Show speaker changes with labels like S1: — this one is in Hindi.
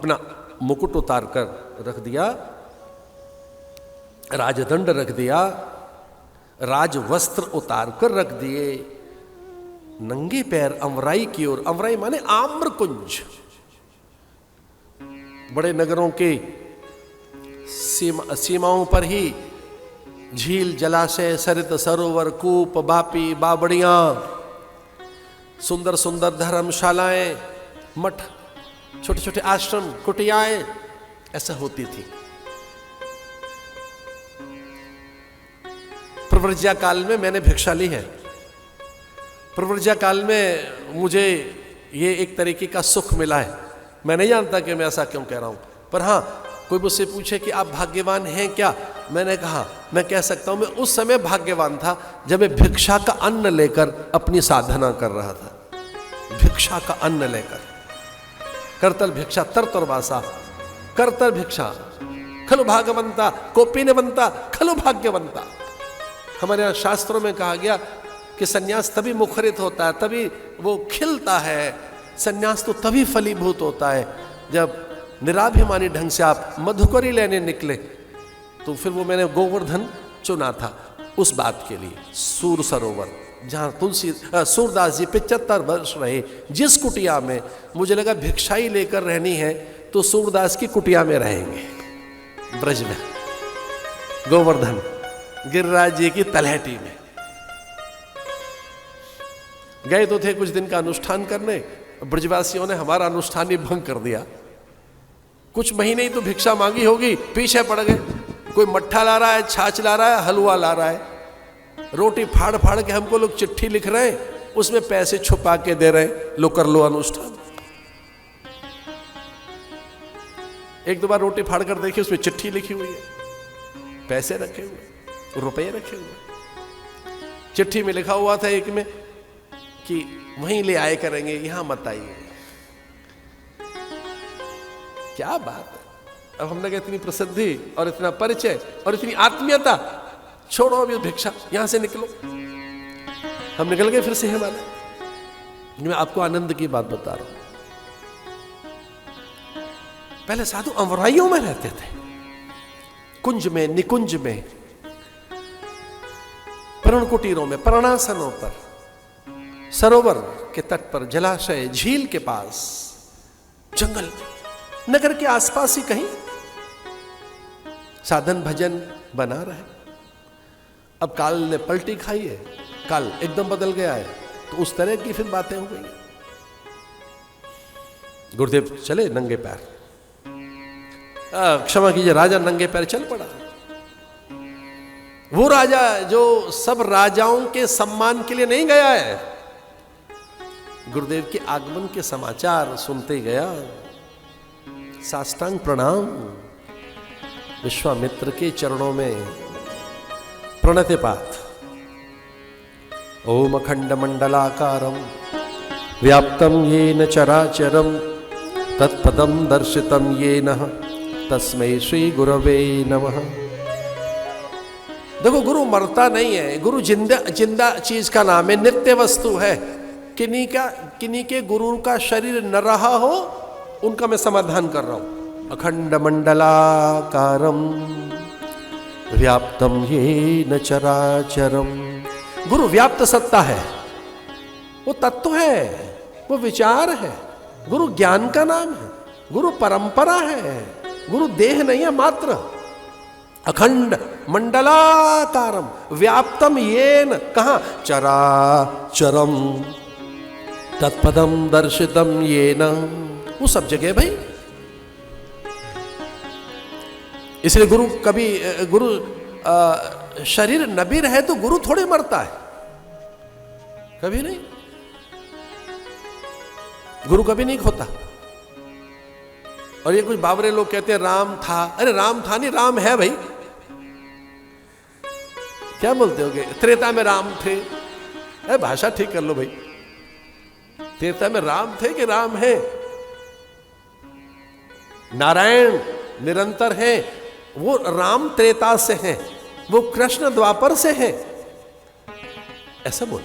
S1: अपना मुकुट उतार कर रख दिया, राजदंड रख दिया, राजवस्त्र उतार कर रख दिए, नंगे पैर अमराई की ओर, अमराई माने आम्रकुंज, बड़े नगरों के सीमाओं पर ही झील, जलाशय, सरित, सरोवर, कूप, बापी, बावड़ियां, सुंदर सुंदर धर्मशालाएं, मठ, छोटे छोटे आश्रम, कुटियाएं ऐसा होती थी। प्रव्रज्या काल में मैंने भिक्षा ली है। प्रव्रज्या काल में मुझे ये एक तरीके का सुख मिला है। मैं नहीं जानता कि मैं ऐसा क्यों कह रहा हूं, पर हां, कोई मुझसे पूछे कि आप भाग्यवान हैं क्या, मैंने कहा मैं कह सकता हूं मैं उस समय भाग्यवान था जब मैं भिक्षा का अन्न लेकर अपनी साधना कर रहा था। भिक्षा का अन्न लेकर, करतल भिक्षा तरतरवासा, करतर भिक्षा खलु भागवंता, कोपिनवंता खलु भाग्यवंता। हमारे यहाँ शास्त्रों में कहा गया कि सन्यास तभी मुखरित होता है, तभी वो खिलता है, सन्यास तो तभी फलीभूत होता है जब निराभिमानी ढंग से आप मधुकरी लेने निकले। तो फिर वो मैंने गोवर्धन चुना था उस बात के लिए। सूर सरोवर जहाँ सूरदास जी 75 वर्ष रहे, जिस कुटिया में मुझे लगा भिक्षाई लेकर रहनी है तो सूरदास की कुटिया में रहेंगे, ब्रज में, गोवर्धन गिरिराज जी की तलहटी में। गए तो थे कुछ दिन का अनुष्ठान करने, ब्रजवासियों ने हमारा अनुष्ठान ही भंग कर दिया। कुछ महीने ही तो भिक्षा मांगी होगी, पीछे पड़ गए। कोई मट्ठा ला रहा है, छाछ ला रहा है, हलवा ला रहा है, रोटी फाड़ फाड़ के हमको लोग चिट्ठी लिख रहे हैं, उसमें पैसे छुपा के दे रहे हैं, लो कर लो अनुष्ठान। एक दो बार रोटी फाड़ कर देखी, उसमें चिट्ठी लिखी हुई है, पैसे रखे हुए, रुपए रखे हुए। चिट्ठी में लिखा हुआ था एक में कि वहीं ले आए करेंगे, यहां मत आइए। क्या बात है। अब हमने कहा इतनी प्रसिद्धि और इतना परिचय और इतनी आत्मीयता, छोड़ो अभी भिक्षा, यहां से निकलो। हम निकल गए फिर से हिमालय। मैं आपको आनंद की बात बता रहा हूं। पहले साधु अमराइयों में रहते थे, कुंज में, निकुंज में, प्रण कुटीरों में, प्रणासनों पर, सरोवर के तट पर, जलाशय, झील के पास, जंगल, नगर के आसपास ही कहीं साधन भजन बना रहे। अब काल ने पलटी खाई है, काल एकदम बदल गया है, तो उस तरह की फिर बातें हो गई। गुरुदेव चले नंगे पैर, क्षमा कीजिए, राजा नंगे पैर चल पड़ा। वो राजा जो सब राजाओं के सम्मान के लिए नहीं गया है, गुरुदेव के आगमन के समाचार सुनते गया। साष्टांग प्रणाम, विश्वामित्र के चरणों में प्रणतिपात। ओम अखंड मंडलाकारं व्याप्तं येन चराचरं तत्पदं दर्शितं येन तस्मै श्री गुरवे नमः। देखो, गुरु मरता नहीं है, गुरु जिंदा चीज का नाम है, नित्य वस्तु है। किन्हीं के गुरु का शरीर न रहा हो, उनका मैं समाधान कर रहा हूं। अखंड मंडलाकारं व्याप्तं येन चराचरं। गुरु व्याप्त सत्ता है, वो तत्व है, वो विचार है। गुरु ज्ञान का नाम है, गुरु परंपरा है, गुरु देह नहीं है मात्र। अखंड मंडलाकारं व्याप्तम येन, कहां? चराचरं तत्पदम दर्शितम येन, वो सब जगह भाई। इसलिए गुरु कभी गुरु शरीर न भी रहे तो गुरु थोड़े मरता है, कभी नहीं। गुरु कभी नहीं खोता। और ये कुछ बावरे लोग कहते हैं राम था, अरे राम था नहीं, राम है भाई। क्या बोलते होगे? त्रेता में राम थे, अरे भाषा ठीक कर लो भाई। त्रेता में राम थे कि राम है? नारायण निरंतर है, वो राम त्रेता से हैं, वो कृष्ण द्वापर से हैं, ऐसा बोल।